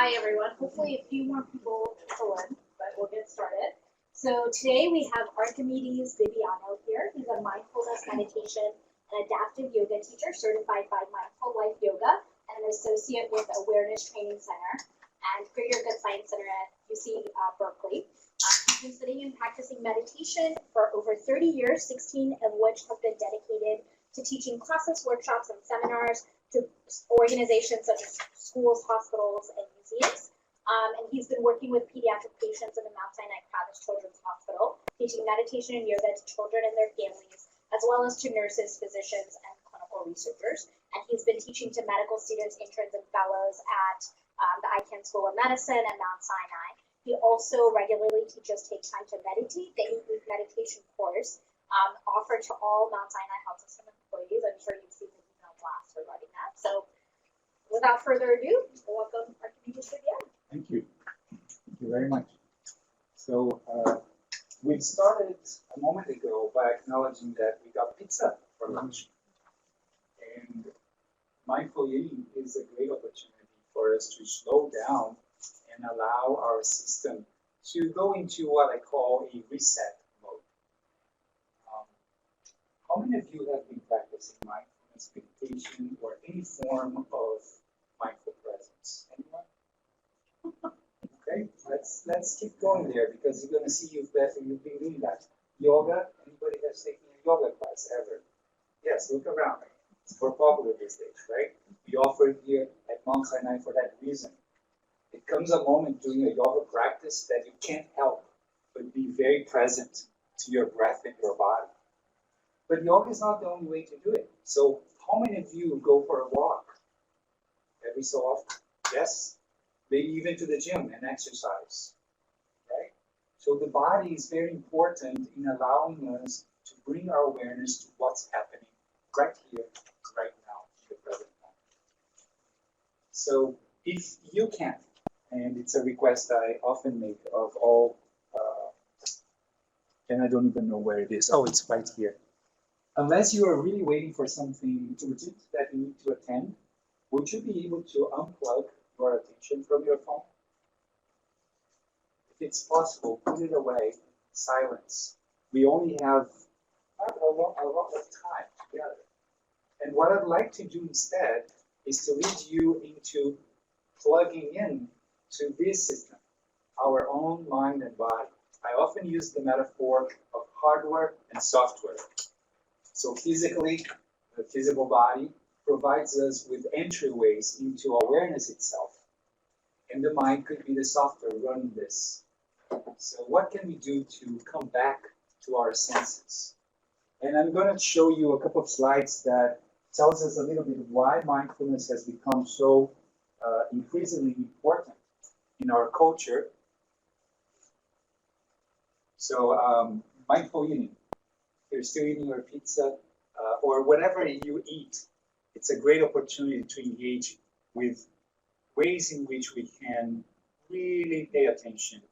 Hi everyone. Hopefully a few more people fill in, but we'll get started. So today we have Archimedes Bibiano here. He's a mindfulness meditation and adaptive yoga teacher certified by Mindful Life Yoga and an associate with the Awareness Training Center and Greater Good Science Center at UC Berkeley. He's been studying and practicing meditation for over 30 years, 16 of which have been dedicated to teaching classes, workshops, and seminars to organizations such as schools, hospitals, and museums. And he's been working with pediatric patients in the Mount Sinai Children's Hospital, teaching meditation and yoga to children and their families, as well as to nurses, physicians, and clinical researchers. And he's been teaching to medical students, interns, and fellows at the Icahn School of Medicine at Mount Sinai. He also regularly teaches Take Time to Meditate, the 8-week meditation course offered to all Mount Sinai Health System employees. I'm sure you've seen the email blast regarding that. So without further ado, welcome Archimedes Bibiano. Thank you. Thank you very much. So we started a moment ago by acknowledging that we got pizza for lunch. And mindful eating is a great opportunity for us to slow down and allow our system to go into what I call a reset mode. How many of you have been practicing mindfulness meditation or any form of mindful presence? Anyone? Okay, let's keep going there because you're going to see you've been doing that. Yoga, anybody has taken a yoga class ever? Yes, look around. It's more popular these days, right? We offer it here at Mount Sinai for that reason. It comes a moment during a yoga practice that you can't help but be very present to your breath and your body. But yoga is not the only way to do it. So how many of you go for a walk every so often? Yes? Maybe even to the gym and exercise, right? So the body is very important in allowing us to bring our awareness to what's happening right here, right now, in the present moment. So if you can, and it's a request I often make of all, and I don't even know where it is. Oh, it's right here. Unless you are really waiting for something urgent that you need to attend, would you be able to unplug your attention from your phone? If it's possible, put it away, silence. We only have not a lot of time together. And what I'd like to do instead is to lead you into plugging in to this system, our own mind and body. I often use the metaphor of hardware and software. So physically, the physical body provides us with entryways into awareness itself. And the mind could be the software running this. So what can we do to come back to our senses? And I'm going to show you a couple of slides that tells us a little bit why mindfulness has become so increasingly important in our culture. So mindful eating. If you're still eating your pizza or whatever you eat, it's a great opportunity to engage with ways in which we can really pay attention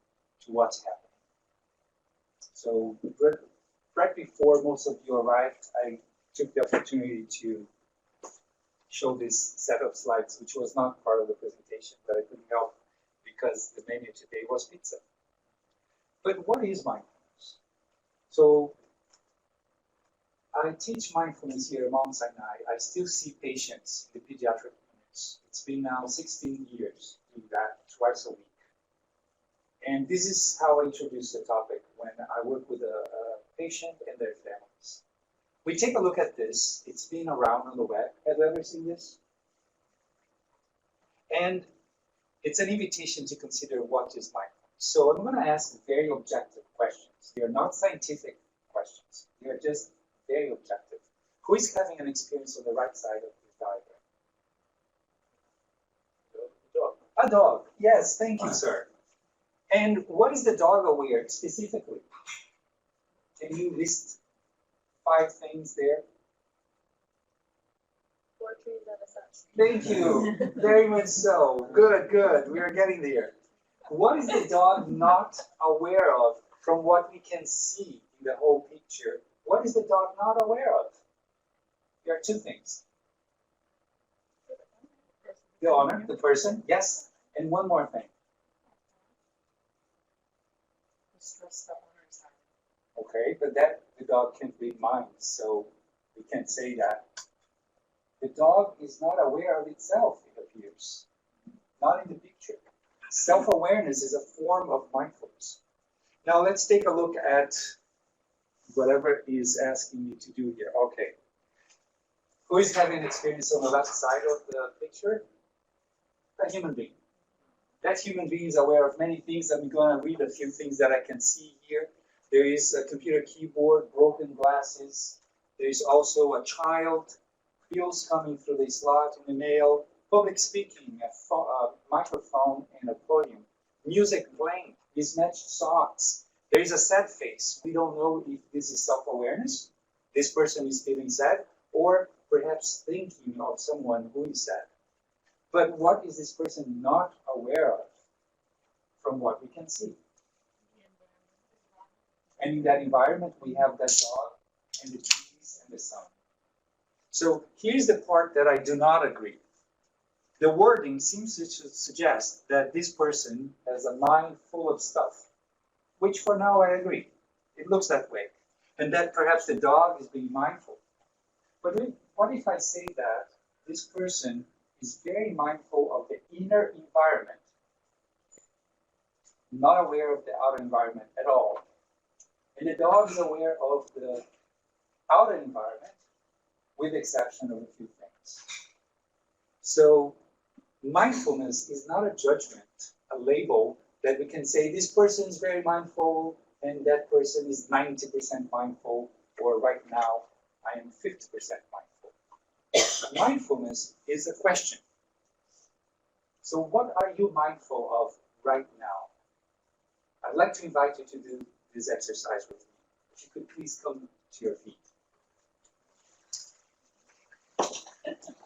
to what's happening. So right before most of you arrived, I took the opportunity to show this set of slides, which was not part of the presentation, but I couldn't help because the menu today was pizza. But what is mindfulness? So I teach mindfulness here at Mount Sinai. I still see patients in the pediatric units. It's been now 16 years doing that twice a week. And this is how I introduce the topic when I work with a patient and their families. We take a look at this. It's been around on the web. Have you ever seen this? And it's an invitation to consider what is mindfulness. So I'm going to ask very objective questions. They are not scientific questions. They are just very objective. Who is having an experience on the right side of this diagram? A dog. Yes, thank you, sir. And what is the dog aware specifically? Can you list 5 things there? 4 trees and a sunset. Thank you. Very much so. Good, good. We are getting there. What is the dog not aware of from what we can see in the whole picture? What is the dog not aware of? There are 2 things. The owner, the person, yes. And one more thing. Okay, but that the dog can't read minds, so we can't say that. The dog is not aware of itself, it appears. Not in the picture. Self-awareness is a form of mindfulness. Now let's take a look at whatever is asking me to do here. Okay. Who is having experience on the left side of the picture? A human being. That human being is aware of many things. I'm going to read a few things that I can see here. There is a computer keyboard, broken glasses. There is also a child, bills coming through the slot in the mail, public speaking, a microphone, and a podium. Music playing, mismatched socks. There is a sad face. We don't know if this is self-awareness. This person is feeling sad, or perhaps thinking of someone who is sad. But what is this person not aware of from what we can see? And in that environment, we have that dog and the trees and the sun. So here's the part that I do not agree. The wording seems to suggest that this person has a mind full of stuff, which for now I agree. It looks that way. And that perhaps the dog is being mindful. But what if I say that this person is very mindful of the inner environment, not aware of the outer environment at all? And the dog is aware of the outer environment, with the exception of a few things. So mindfulness is not a judgment, a label that we can say this person is very mindful and that person is 90% mindful, or right now I am 50% mindful. Mindfulness is a question. So what are you mindful of right now? I'd like to invite you to do this exercise with me. If you could please come to your feet.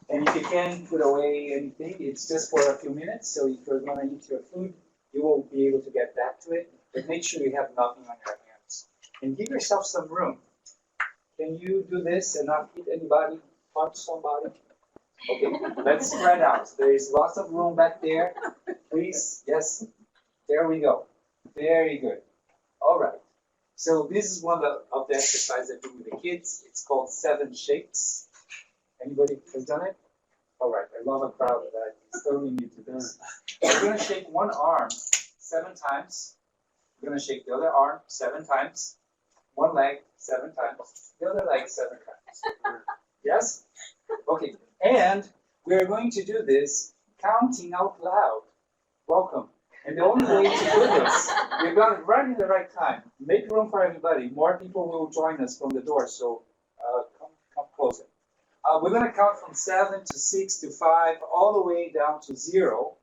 And if you can put away anything, it's just for a few minutes. So if you're going to eat your food, you won't be able to get back to it. But make sure you have nothing on your hands. And give yourself some room. Can you do this and not hit anybody, punch somebody? Okay, let's spread out. There is lots of room back there. Please, yes, there we go. Very good. All right. So this is one of the exercises I do with the kids. It's called 7 shakes. Anybody has done it? All right. I love a crowd that is totally new to this. We're going to shake one arm 7 times. We're going to shake the other arm 7 times. One leg 7 times. The other leg 7 times. Yes? Okay. And we're going to do this counting out loud. Welcome. And the only way to do this, we're going to run in the right time. Make room for everybody. More people will join us from the door, so come closer. We're going to count from 7 to 6 to 5, all the way down to 0.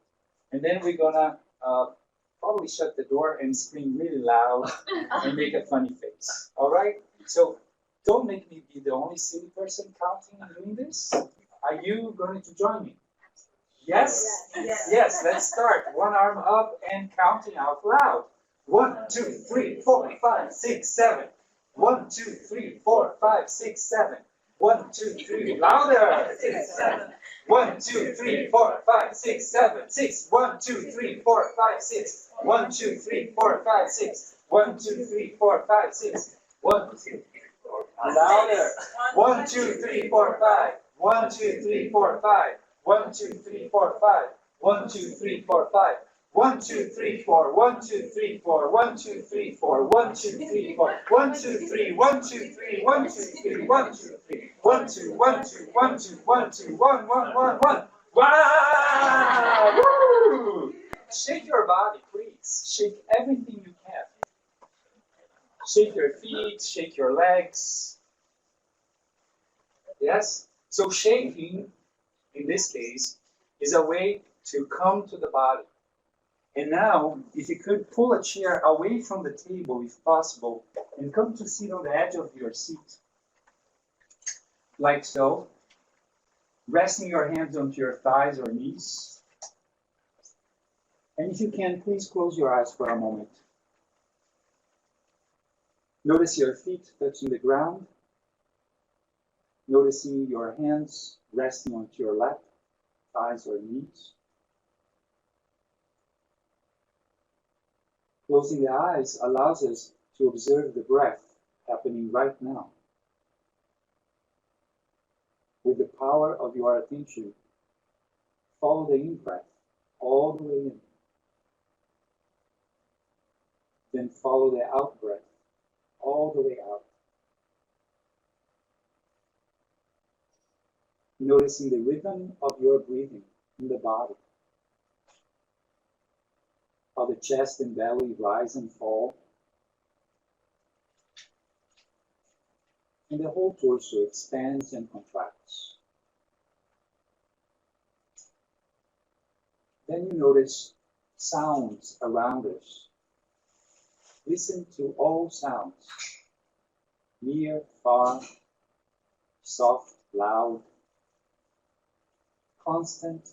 And then we're going to probably shut the door and scream really loud and make a funny face. All right? So don't make me be the only silly person counting and doing this. Are you going to join me? Yes? Yes. Yes, let's start. One arm up and counting out loud. 1, 2, 3, 4, 5, 6, 7. 1, 2, 3, 4, 5, 6, 7. 1, 2, 3, louder. 6, 7. 1, 2, 3, 4, 5, 6, 7. 6. 1, 2, 3, 4, 5, 6. 1, 2, 3, 4, 5, 6. 1, 2, 3, 4, 5, 6. 1, 2, 3, 4, 5. Louder. 1, 2, 3, 4, 5. 1, 2, 3, 4, 5. 1, 2, 3, 4, 5. 1, 2, 3, 4, 5. 1, 2, 3, 4. 1, 2, 3, 4. 1, 2, 3, 4. 1, 2, 3, 4. 1, 2, 3. 1, 2, 3. 1, 2, 3. 1, 2, 3. 1, 2, 1, 2, 1, 2, 1, 2, 1, 1, 1, 1. Wow! Woo! Shake your body, please. Shake everything you can. Shake your feet, shake your legs. Yes? So shaking, in this case, is a way to come to the body. And now, if you could pull a chair away from the table, if possible, and come to sit on the edge of your seat. Like so. Resting your hands onto your thighs or knees. And if you can, please close your eyes for a moment. Notice your feet touching the ground. Noticing your hands resting onto your lap, thighs or knees. Closing the eyes allows us to observe the breath happening right now. With the power of your attention, follow the in-breath all the way in. Then follow the out-breath all the way out. Noticing the rhythm of your breathing in the body. How the chest and belly rise and fall. And the whole torso expands and contracts. Then you notice sounds around us. Listen to all sounds, near, far, soft, loud, constant,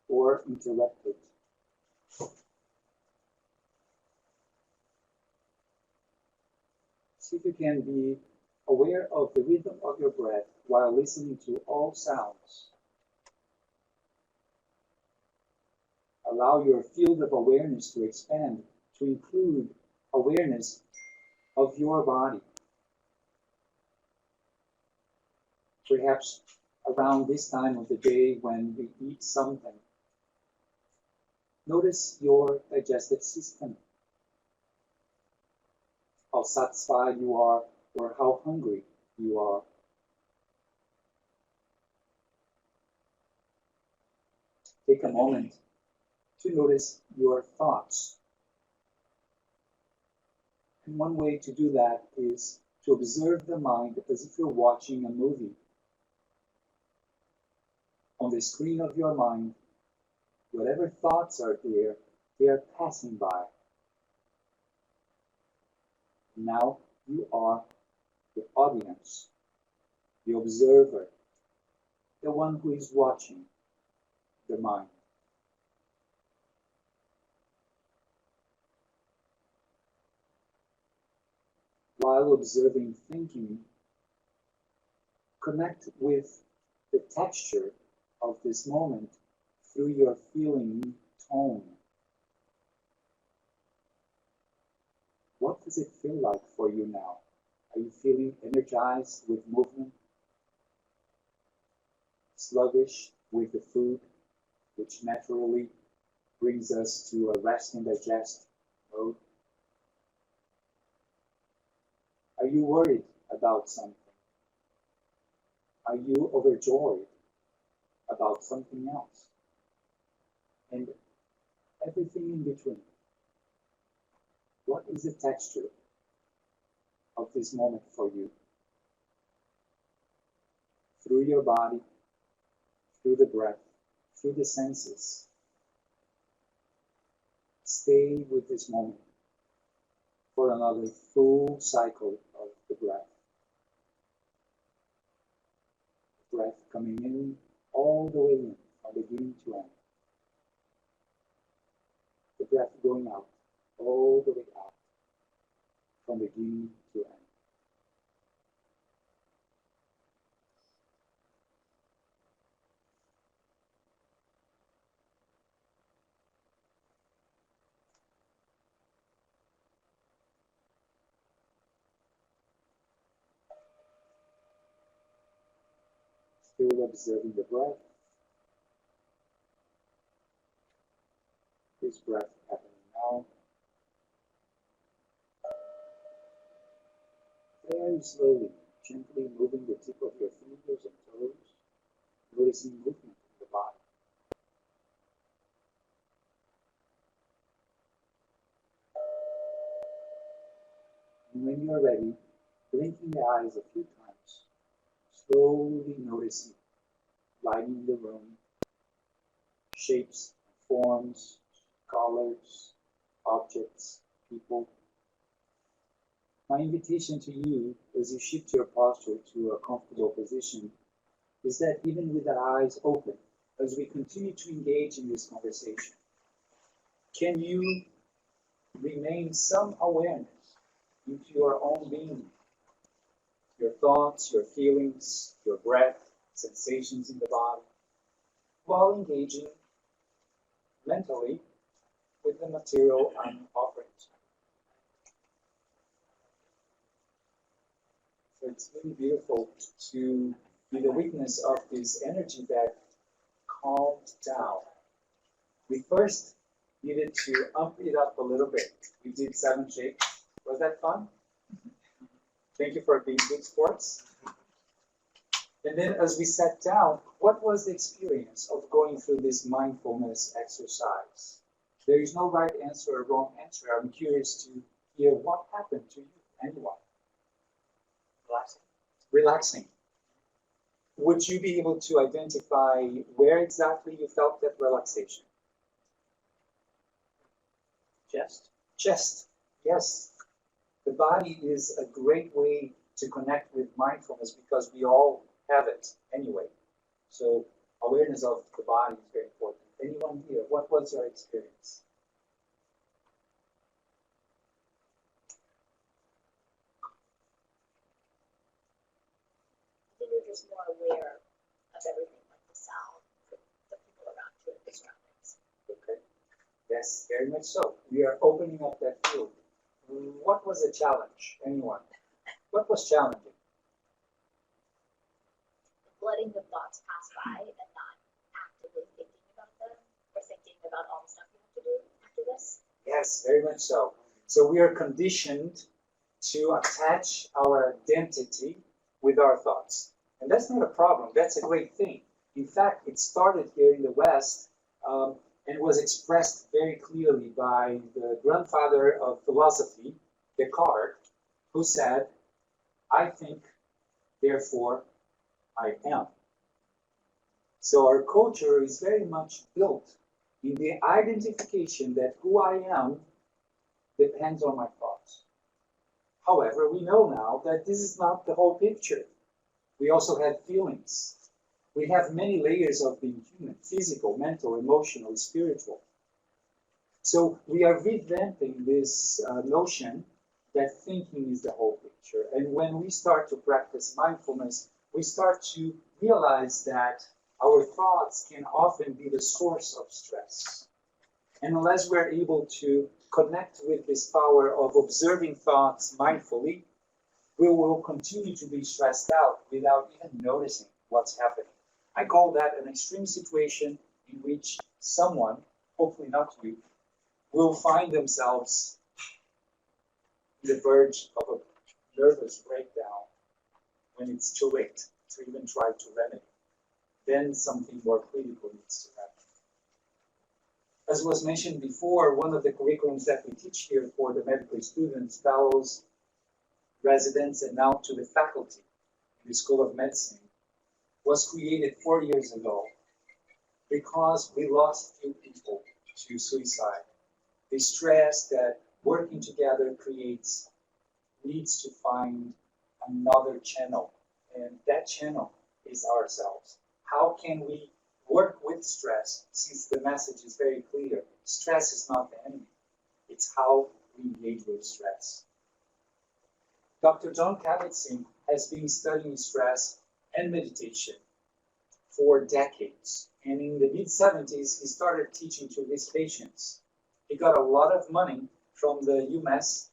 or interrupted. See if you can be aware of the rhythm of your breath while listening to all sounds. Allow your field of awareness to expand to include awareness of your body. Perhaps around this time of the day when we eat something, notice your digestive system, how satisfied you are or how hungry you are. Take a moment to notice your thoughts. And one way to do that is to observe the mind as if you're watching a movie. On the screen of your mind, whatever thoughts are there, they are passing by. Now you are the audience, the observer, the one who is watching the mind. While observing thinking, connect with the texture of this moment through your feeling tone. What does it feel like for you now? Are you feeling energized with movement? Sluggish with the food, which naturally brings us to a rest and digest mode? Are you worried about something? Are you overjoyed about something else? And everything in between. What is the texture of this moment for you? Through your body, through the breath, through the senses. Stay with this moment for another full cycle of the breath. Breath coming in all the way in, from beginning to end. The breath going out all the way out, from beginning to end. Still observing the breath. This breath happening now. Very slowly, gently moving the tip of your fingers and toes, noticing movement in the body. And when you're ready, blinking the eyes a few times, slowly noticing lighting the room, shapes, forms, colors, objects, people. My invitation to you as you shift your posture to a comfortable position is that even with the eyes open, as we continue to engage in this conversation, can you remain some awareness into your own being, your thoughts, your feelings, your breath, sensations in the body, while engaging mentally with the material I'm offering. It's really beautiful to be the witness of this energy that calmed down. We first needed to up it up a little bit. We did 7 shakes. Was that fun? Thank you for being good sports. And then as we sat down, what was the experience of going through this mindfulness exercise? There is no right answer or wrong answer. I'm curious to hear what happened to you, anyone. Relaxing. Relaxing. Would you be able to identify where exactly you felt that relaxation? Chest. Chest, yes. The body is a great way to connect with mindfulness because we all have it anyway. So awareness of the body is very important. Anyone here, what was your experience? I think you're just more aware of everything, like the sound, the people around you, the surroundings. Okay. Yes, very much so. We are opening up that field. What was the challenge? Anyone? What was challenging? Letting the thoughts pass by and not actively thinking about them or thinking about all the stuff you have to do after this. Yes, very much so. So we are conditioned to attach our identity with our thoughts. And that's not a problem. That's a great thing. In fact, it started here in the West and was expressed very clearly by the grandfather of philosophy, Descartes, who said, I think, therefore I am. So our culture is very much built in the identification that who I am depends on my thoughts. However, we know now that this is not the whole picture. We also have feelings. We have many layers of being human: physical, mental, emotional, spiritual. So we are revamping this notion that thinking is the whole picture. And when we start to practice mindfulness, we start to realize that our thoughts can often be the source of stress. And unless we're able to connect with this power of observing thoughts mindfully, we will continue to be stressed out without even noticing what's happening. I call that an extreme situation in which someone, hopefully not you, will find themselves on the verge of a nervous breakdown when it's too late to even try to remedy. Then something more critical needs to happen. As was mentioned before, one of the curriculums that we teach here for the medical students, fellows, residents, and now to the faculty in the School of Medicine was created 4 years ago because we lost few people to suicide. The stress that working together creates needs to find another channel, and that channel is ourselves. How can we work with stress, since the message is very clear? Stress is not the enemy. It's how we engage with stress. Dr. John Kabat-Zinn has been studying stress and meditation for decades. And in the mid-70s, he started teaching to his patients. He got a lot of money from the UMass,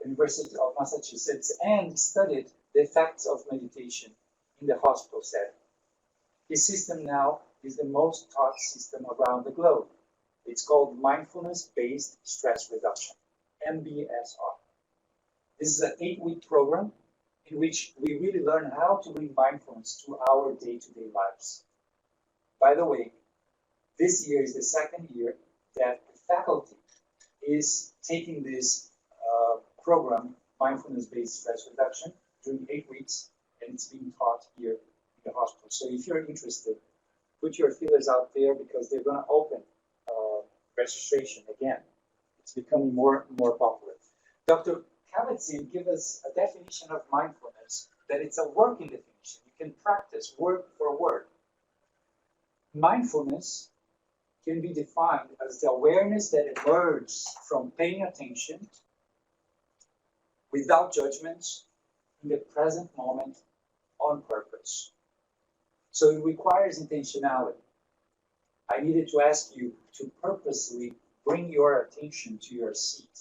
University of Massachusetts, and studied the effects of meditation in the hospital setting. His system now is the most taught system around the globe. It's called Mindfulness-Based Stress Reduction, MBSR. This is an 8-week program in which we really learn how to bring mindfulness to our day-to-day lives. By the way, this year is the second year that the faculty is taking this program, Mindfulness-Based Stress Reduction, during 8 weeks, and it's being taught here in the hospital. So if you're interested, put your feelers out there because they're going to open registration again. It's becoming more and more popular. Dr. Kabat-Zinn gives us a definition of mindfulness that it's a working definition. You can practice word for word. Mindfulness can be defined as the awareness that emerges from paying attention without judgments in the present moment on purpose. So it requires intentionality. I needed to ask you to purposely bring your attention to your seat.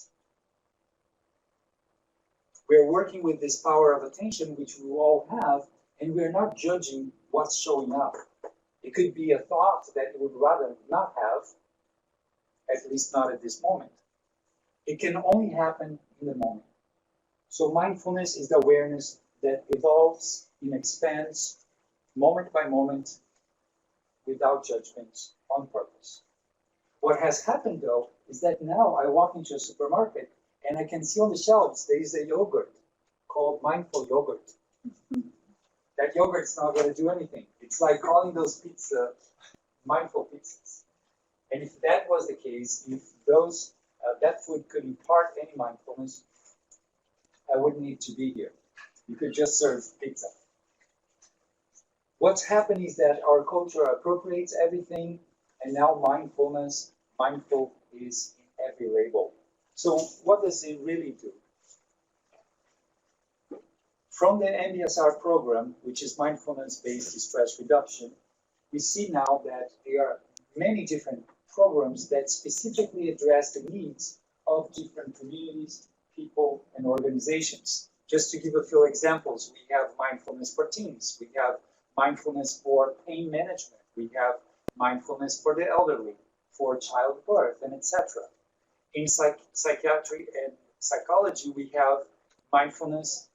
We're working with this power of attention, which we all have, and we're not judging what's showing up. It could be a thought that you would rather not have, at least not at this moment. It can only happen in the moment. So mindfulness is the awareness that evolves and expands moment by moment without judgment, on purpose. What has happened though is that now I walk into a supermarket and I can see on the shelves there is a yogurt called mindful yogurt. That yogurt is not going to do anything. It's like calling those pizza mindful pizzas. And if that was the case, if that food could impart any mindfulness, I wouldn't need to be here. You could just serve pizza. What's happened is that our culture appropriates everything, and now mindful is in every label. So what does it really do? From the MBSR program, which is mindfulness-based stress reduction, we see now that there are many different programs that specifically address the needs of different communities, people, and organizations. Just to give a few examples, we have mindfulness for teens, we have mindfulness for pain management, we have mindfulness for the elderly, for childbirth, and etc. In psychiatry and psychology, we have mindfulness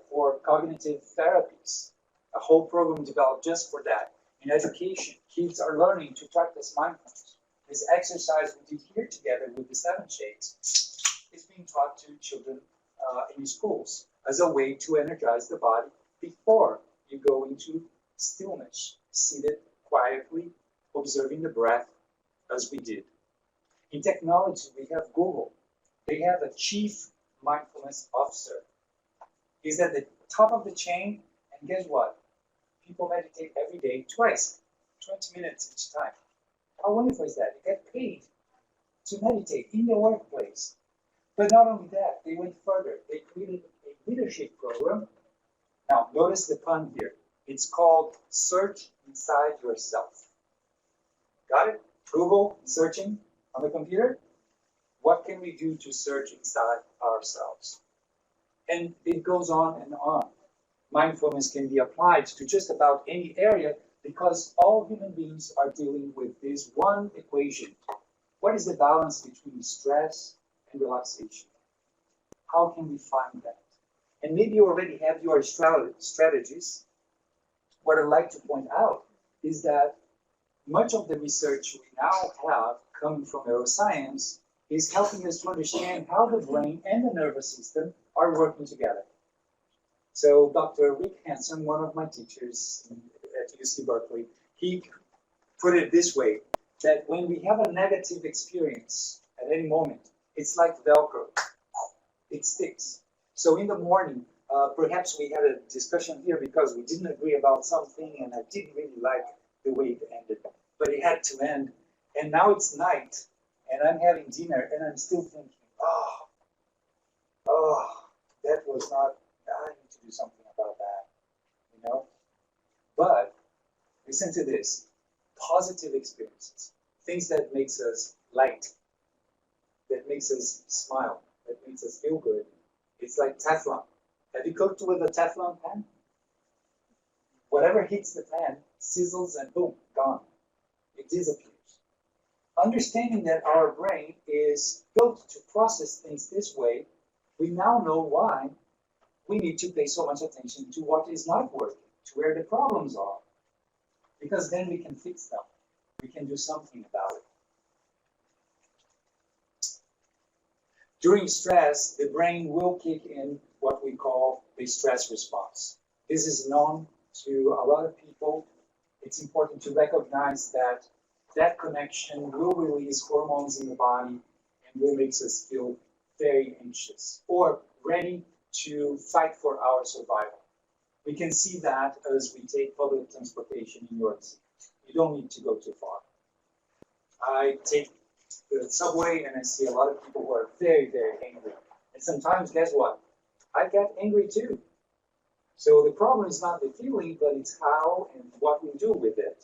for cognitive therapies, a whole program developed just for that. In education, kids are learning to practice mindfulness. This exercise we did here together with the 7 shades is being taught to children in schools as a way to energize the body before you go into stillness, seated quietly, observing the breath as we did. In technology, we have Google. They have a chief mindfulness officer. He's at the top of the chain, and guess what? People meditate every day, twice, 20 minutes each time. How wonderful is that? They get paid to meditate in the workplace. But not only that, they went further. They created a leadership program. Now, notice the pun here. It's called Search Inside Yourself. Got it? Google, searching on the computer. What can we do to search inside ourselves? And it goes on and on. Mindfulness can be applied to just about any area because all human beings are dealing with this one equation. What is the balance between stress and relaxation? How can we find that? And maybe you already have your strategies. What I'd like to point out is that much of the research we now have coming from neuroscience is helping us to understand how the brain and the nervous system are working together. So Dr. Rick Hansen, one of my teachers at UC Berkeley, he put it this way, that when we have a negative experience at any moment, it's like Velcro. It sticks. So in the morning, perhaps we had a discussion here because we didn't agree about something and I didn't really like the way it ended, but it had to end. And now it's night and I'm having dinner and I'm still thinking, that was not, I need to do something about that, you know? But listen to this, positive experiences, things that makes us light, that makes us smile, that makes us feel good. It's like Teflon. Have you cooked with a Teflon pan? Whatever hits the pan sizzles and boom, gone. It disappears. Understanding that our brain is built to process things this way, we now know why we need to pay so much attention to what is not working, to where the problems are. Because then we can fix them. We can do something about it. During stress, the brain will kick in what we call the stress response. This is known to a lot of people. It's important to recognize that that connection will release hormones in the body and will make us feel very anxious or ready to fight for our survival. We can see that as we take public transportation in New York City. You don't need to go too far. I take the subway and I see a lot of people who are very, very angry. And sometimes, guess what? I get angry too. So the problem is not the feeling, but it's how and what we do with it.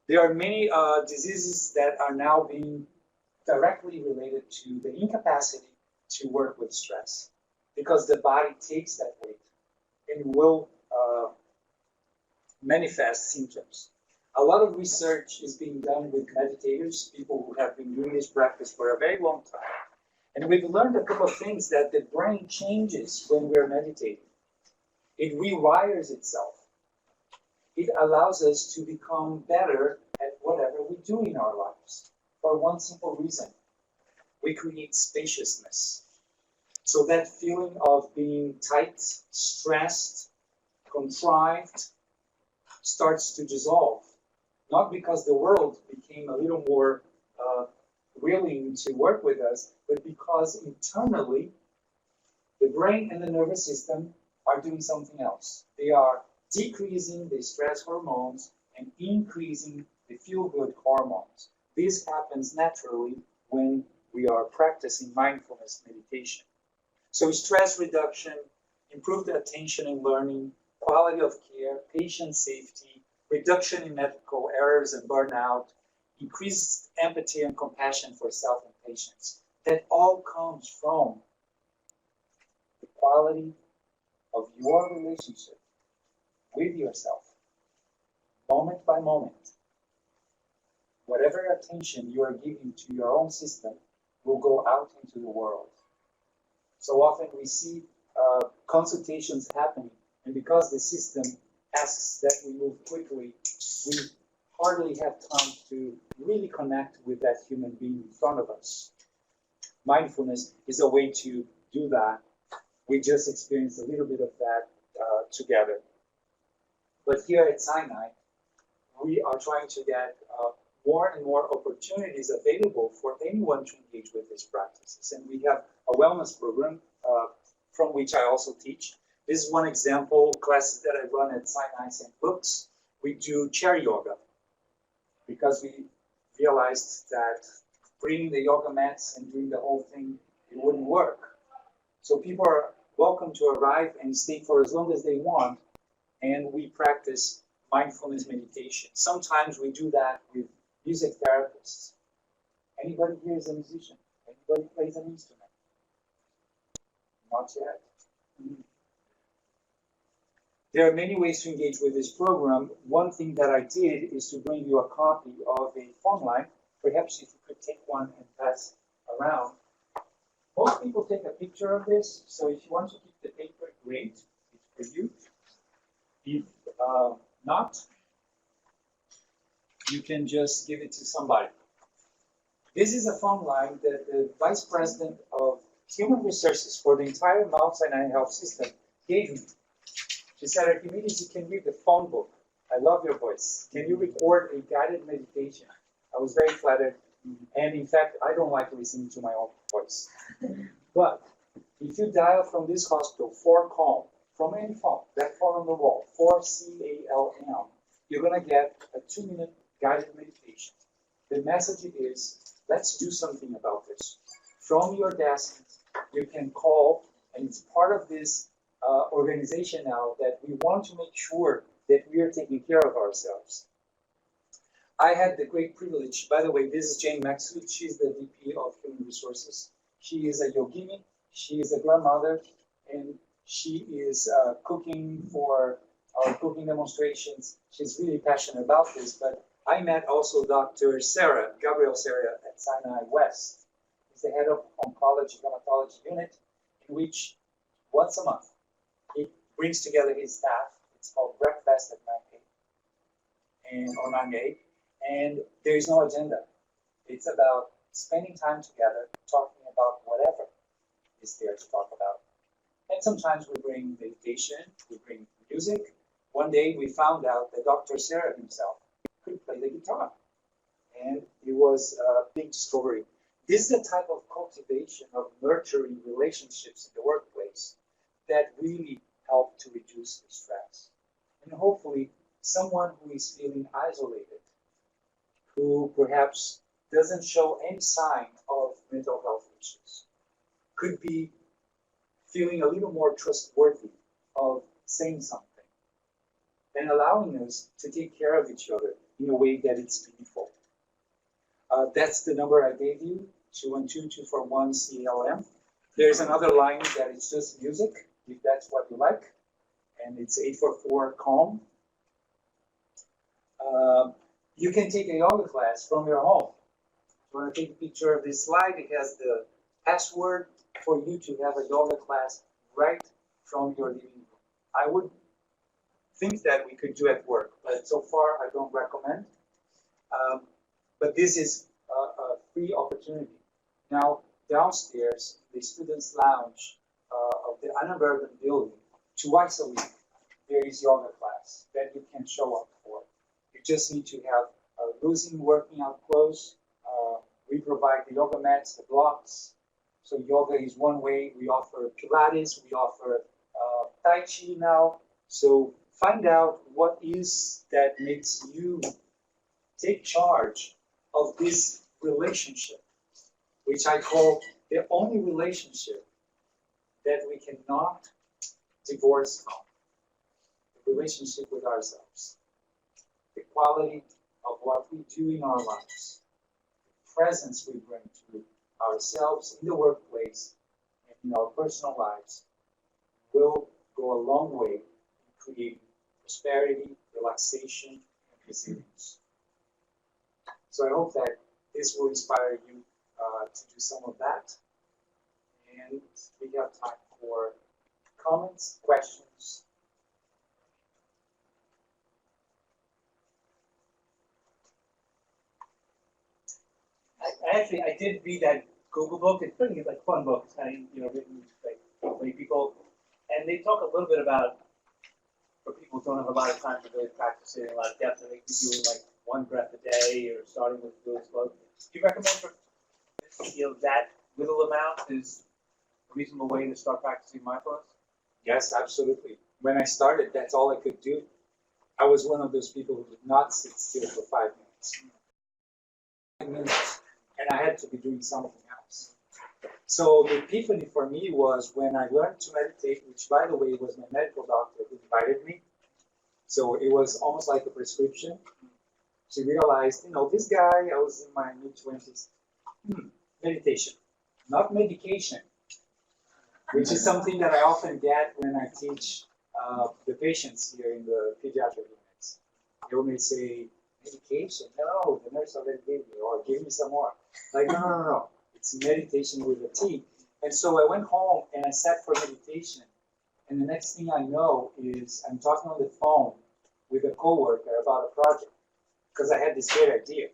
There are many diseases that are now being directly related to the incapacity to work with stress. because the body takes that weight and will manifest symptoms. A lot of research is being done with meditators, people who have been doing this practice for a very long time. And we've learned a couple of things, that the brain changes when we're meditating. It rewires itself. It allows us to become better at whatever we do in our lives. For one simple reason, we create spaciousness. So that feeling of being tight, stressed, contrived, starts to dissolve. Not because the world became a little more willing to work with us, but because internally, the brain and the nervous system are doing something else. They are decreasing the stress hormones and increasing the feel-good hormones. This happens naturally when we are practicing mindfulness meditation. So stress reduction, improved attention and learning, quality of care, patient safety, reduction in medical errors and burnout, increased empathy and compassion for self and patients. That all comes from the quality of your relationship with yourself, moment by moment. Whatever attention you are giving to your own system will go out into the world. So often we see consultations happening, and because the system asks that we move quickly, we hardly have time to really connect with that human being in front of us. Mindfulness is a way to do that. We just experienced a little bit of that together. But here at Sinai, we are trying to get more and more opportunities available for anyone to engage with these practices. And we have a wellness program from which I also teach. This is one example, classes that I run at Sinai St. Luke's. We do chair yoga because we realized that bringing the yoga mats and doing the whole thing, it wouldn't work. So people are welcome to arrive and stay for as long as they want, and we practice mindfulness meditation. Sometimes we do that with music therapists. Anybody here is a musician? Anybody plays an instrument? Not yet. There are many ways to engage with this program. One thing that I did is to bring you a copy of a phone line. Perhaps if you could take one and pass around. Most people take a picture of this, so if you want to keep the paper, great, it's for you. If not, you can just give it to somebody. This is a phone line that the Vice President of Human Resources for the entire Mount Sinai Health System gave me. She said, Archimedes, you can read the phone book. I love your voice. Can you record a guided meditation? I was very flattered. And in fact, I don't like listening to my own voice. But if you dial from this hospital, 4CALM, from any phone, that phone on the wall, 4CALM, you're going to get a 2-minute guided meditation. The message is, let's do something about this. From your desk, you can call, and it's part of this organization now that we want to make sure that we are taking care of ourselves. I had the great privilege, by the way, this is Jane Maxwood, she's the VP of Human Resources. She is a yogini, she is a grandmother, and she is cooking for our cooking demonstrations. She's really passionate about this, but I met also Dr. Sarah, Gabriel Sarah at Sinai West. He's the head of oncology, hematology unit, in which once a month, he brings together his staff. It's called Breakfast at 9 and there is no agenda. It's about spending time together, talking about whatever is there to talk about. And sometimes we bring meditation, we bring music. One day we found out that Dr. Sarah himself could play the guitar. And it was a big discovery. This is the type of cultivation of nurturing relationships in the workplace that really help to reduce the stress. And hopefully someone who is feeling isolated, who perhaps doesn't show any sign of mental health issues, could be feeling a little more trustworthy of saying something and allowing us to take care of each other in a way that it's meaningful. That's the number I gave you, 212-241-CLM. There's another line that is just music, if that's what you like, and it's 844 Calm. You can take a yoga class from your home. If you want to take a picture of this slide, it has the password for you to have a yoga class right from your living room. I would think that we could do at work, but so far I don't recommend. But this is a free opportunity. Now, downstairs, the students' lounge of the Annenbergen building, twice a week, there is yoga class that you can show up for. You just need to have losing working out clothes. We provide the yoga mats, the blocks. So yoga is one way. We offer Pilates. We offer Tai Chi now. So find out what is that makes you take charge of this relationship, which I call the only relationship that we cannot divorce from, the relationship with ourselves, the quality of what we do in our lives, the presence we bring to ourselves in the workplace and in our personal lives will go a long way in creating prosperity, relaxation, and resilience. So I hope that this will inspire you to do some of that. And we have time for comments, questions. I did read that Google book. It's pretty like fun book. It's kind of written like many people, and they talk a little bit about for people who don't have a lot of time to really practice it in a lot of depth, and they be doing like one breath a day or starting with really slow. Do you recommend for that little amount is a reasonable way to start practicing mindfulness? Yes, absolutely. When I started, that's all I could do. I was one of those people who did not sit still for 5 minutes. 5 minutes, and I had to be doing something else. So the epiphany for me was when I learned to meditate, which by the way was my medical doctor who invited me. So it was almost like a prescription. She realized, this guy, I was in my mid-20s, meditation, not medication, which is something that I often get when I teach the patients here in the pediatric units. They may say, medication? No, the nurse already gave me, or give me some more. Like, no. It's meditation with a T. And so I went home and I sat for meditation. And the next thing I know is I'm talking on the phone with a coworker about a project because I had this great idea.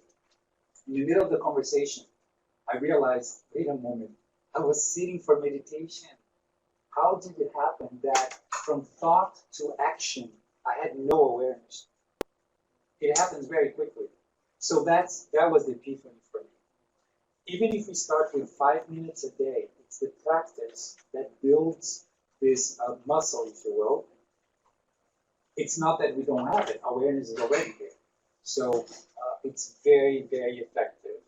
In the middle of the conversation, I realized, wait a moment, I was sitting for meditation. How did it happen that from thought to action, I had no awareness? It happens very quickly. So that was the epiphany for me. Even if we start with 5 minutes a day, it's the practice that builds this muscle, if you will. It's not that we don't have it. Awareness is already there. So it's very, very effective.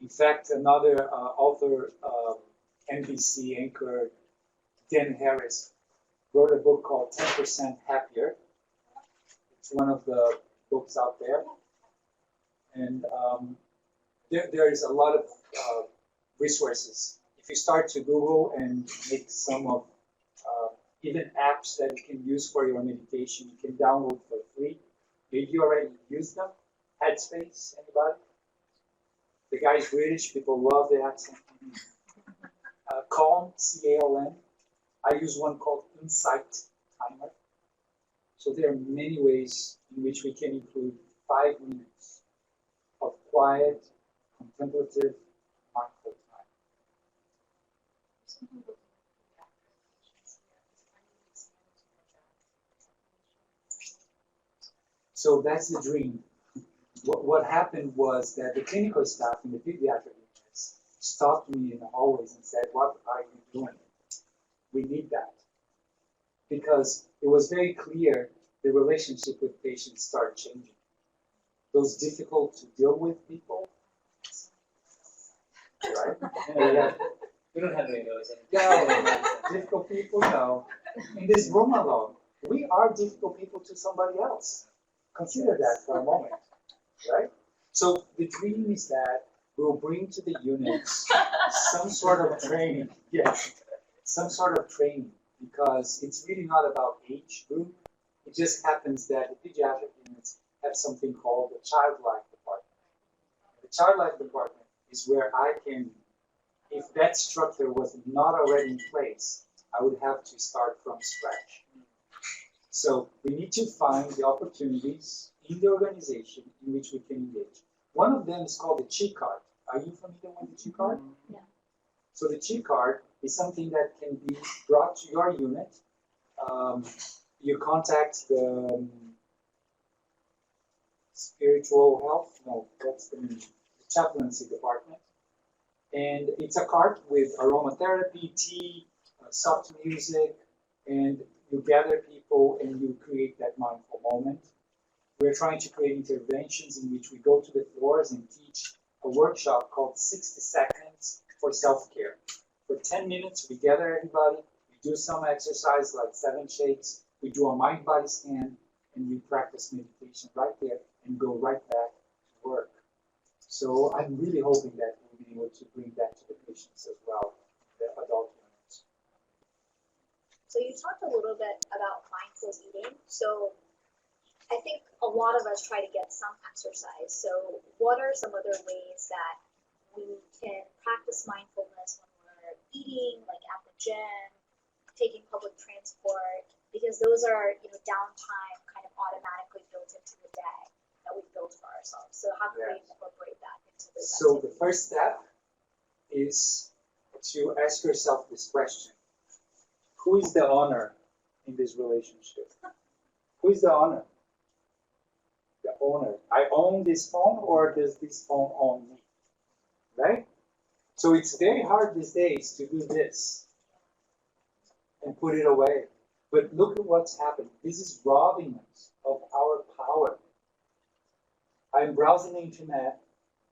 In fact, another author, NBC anchor, Dan Harris, wrote a book called 10% Happier. It's one of the books out there. And there is a lot of resources. If you start to Google and make some of even apps that you can use for your meditation, you can download for free. Maybe you already use them. Headspace, anybody? The guy is British, people love the accent. Calm, C-A-L-M. I use one called Insight Timer. So there are many ways in which we can include 5 minutes of quiet, contemplative, mindful time. So that's the dream. What happened was that the clinical staff in the pediatric units stopped me in the hallways and said, what are you doing? We need that. Because it was very clear the relationship with patients started changing. Those difficult to deal with people, right? We don't have any of those. Yeah, difficult people, no. In this room alone, we are difficult people to somebody else. Consider that for a moment, right? So the dream is that will bring to the units some sort of training. Yeah, some sort of training, because it's really not about age group. It just happens that the pediatric units have something called the childlife department. The childlife department is where I can, if that structure was not already in place, I would have to start from scratch. So we need to find the opportunities in the organization in which we can engage. One of them is called the cheat card. Are you familiar with the cheat card? Yeah. So the cheat card is something that can be brought to your unit. You contact the spiritual health, no, that's the chaplaincy department. And it's a card with aromatherapy, tea, soft music, and you gather people and you create that mindful moment. We're trying to create interventions in which we go to the floors and teach a workshop called 60 Seconds for Self-Care. For 10 minutes, we gather everybody, we do some exercise like 7 shakes, we do a mind-body scan, and we practice meditation right there and go right back to work. So I'm really hoping that we'll be able to bring that to the patients as well, the adult units. So you talked a little bit about mindful eating. So I think a lot of us try to get some exercise. So what are some other ways that we can practice mindfulness when we're eating, like at the gym, taking public transport? Because those are, downtime kind of automatically built into the day that we've built for ourselves. So how can we incorporate that into those So activities? the first step is to ask yourself this question. Who is the owner in this relationship? Who is the owner? The owner. I own this phone, or does this phone own me? Right? So it's very hard these days to do this and put it away. But look at what's happened. This is robbing us of our power. I'm browsing the internet.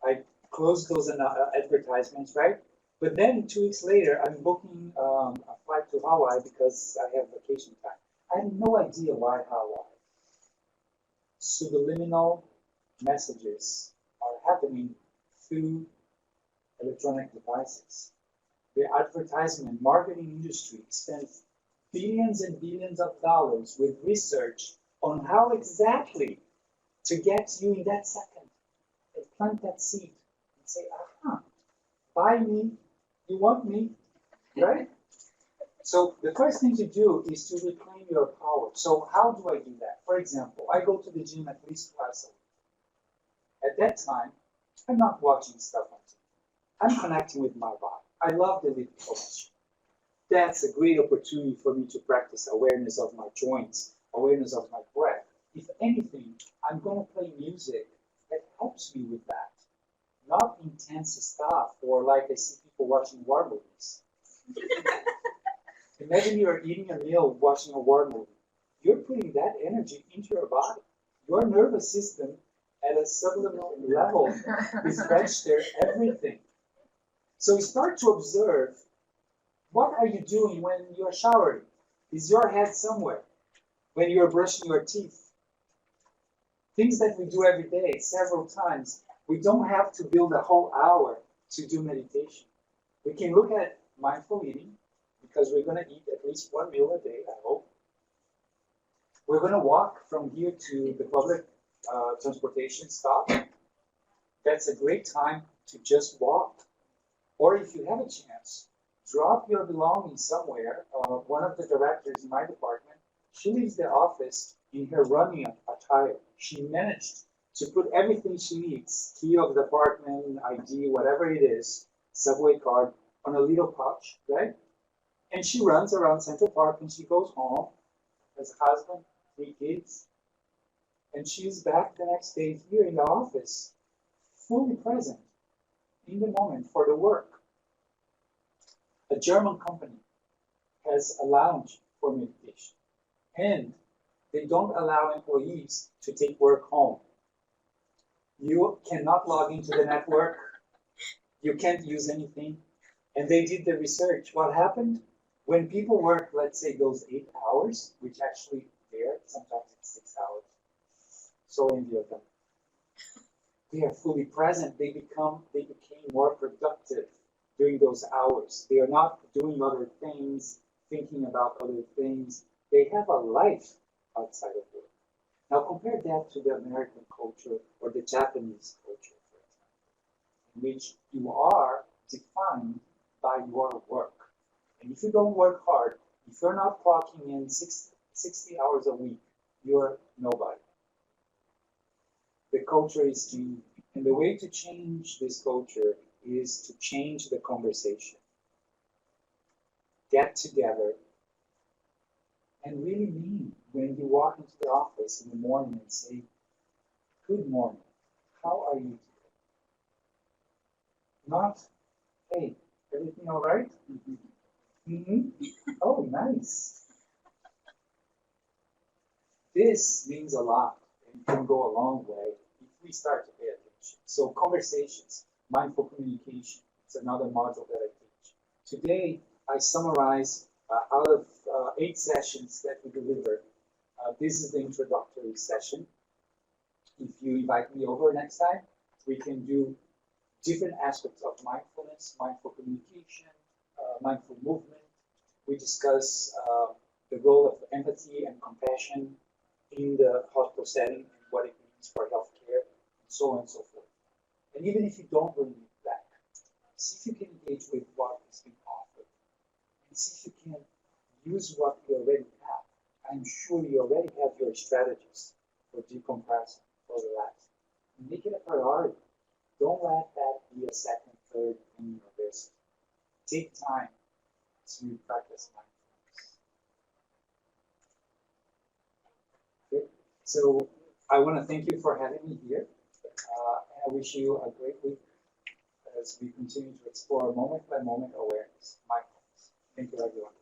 I close those advertisements, right? But then 2 weeks later, I'm booking a flight to Hawaii because I have vacation time. I have no idea why Hawaii. Subliminal messages are happening through electronic devices. The advertisement marketing industry spends billions and billions of dollars with research on how exactly to get you in that second and plant that seed and say, aha, buy me, you want me, right? So the first thing to do is to reclaim your power. So how do I do that? For example, I go to the gym at least twice a week. At that time, I'm not watching stuff on TV. I'm connecting with my body. I love the living coach. That's a great opportunity for me to practice awareness of my joints, awareness of my breath. If anything, I'm going to play music that helps me with that. Not intense stuff, or like I see people watching war movies. Imagine you're eating a meal watching a war movie. You're putting that energy into your body. Your nervous system at a subliminal level is registered everything. So start to observe, what are you doing when you're showering? Is your head somewhere? When you're brushing your teeth? Things that we do every day, several times. We don't have to build a whole hour to do meditation. We can look at mindful eating, because we're going to eat at least one meal a day, I hope. We're going to walk from here to the public transportation stop. That's a great time to just walk. Or if you have a chance, drop your belongings somewhere. One of the directors in my department, she leaves the office in her running attire. She managed to put everything she needs, key of the apartment, ID, whatever it is, subway card, on a little pouch, right? And she runs around Central Park and she goes home, has a husband, 3 kids, and she's back the next day here in the office, fully present in the moment for the work. A German company has a lounge for meditation, and they don't allow employees to take work home. You cannot log into the network, you can't use anything, and they did the research. What happened? When people work, let's say, those 8 hours, which actually there, sometimes it's 6 hours. So envy of them. they are fully present, they became more productive during those hours. They are not doing other things, thinking about other things. They have a life outside of work. Now compare that to the American culture or the Japanese culture, for example, in which you are defined by your work. And if you don't work hard, if you're not clocking in 60 hours a week, you're nobody. The culture is changing. And the way to change this culture is to change the conversation. Get together and really mean when you walk into the office in the morning and say, good morning, how are you today? Not, hey, everything all right? Mm-hmm. Oh, nice. This means a lot and can go a long way if we start to pay attention. So conversations, mindful communication, it's another module that I teach. Today, I summarize out of 8 sessions that we delivered. This is the introductory session. If you invite me over next time, we can do different aspects of mindfulness, mindful communication, mindful movement. We discuss the role of empathy and compassion in the hospital setting and what it means for healthcare, and so on and so forth. And even if you don't bring it back, see if you can engage with what is being offered, and see if you can use what you already have. I'm sure you already have your strategies for decompressing, for relaxing. Make it a priority. Don't let that be a second, third thing in your list. Take time to practice mindfulness. Okay. So I want to thank you for having me here. And I wish you a great week as we continue to explore moment by moment awareness, mindfulness. Thank you, everyone.